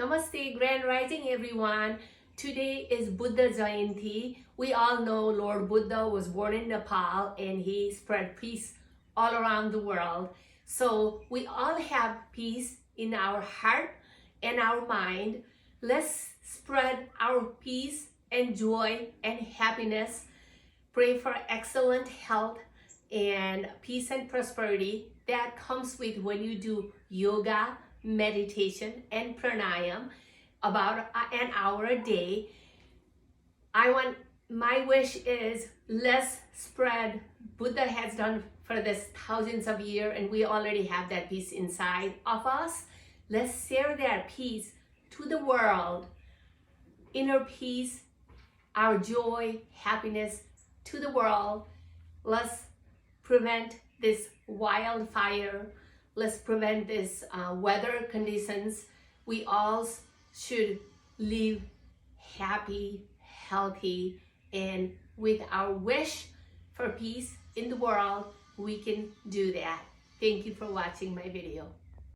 Namaste, Grand Rising everyone. Today is Buddha Jayanti. We all know Lord Buddha was born in Nepal and he spread peace all around the world. So we all have peace in our heart and our mind. Let's spread our peace and joy and happiness. Pray for excellent health and peace and prosperity that comes with when you do yoga, meditation, and pranayam about an hour a day. My wish is let's spread. Buddha has done for this thousands of years and we already have that peace inside of us. Let's share that peace to the world. Inner peace, our joy, happiness to the world. Let's prevent this wildfire. Let's prevent this weather conditions. We all should live happy, healthy, and with our wish for peace in the world, we can do that. Thank you for watching my video.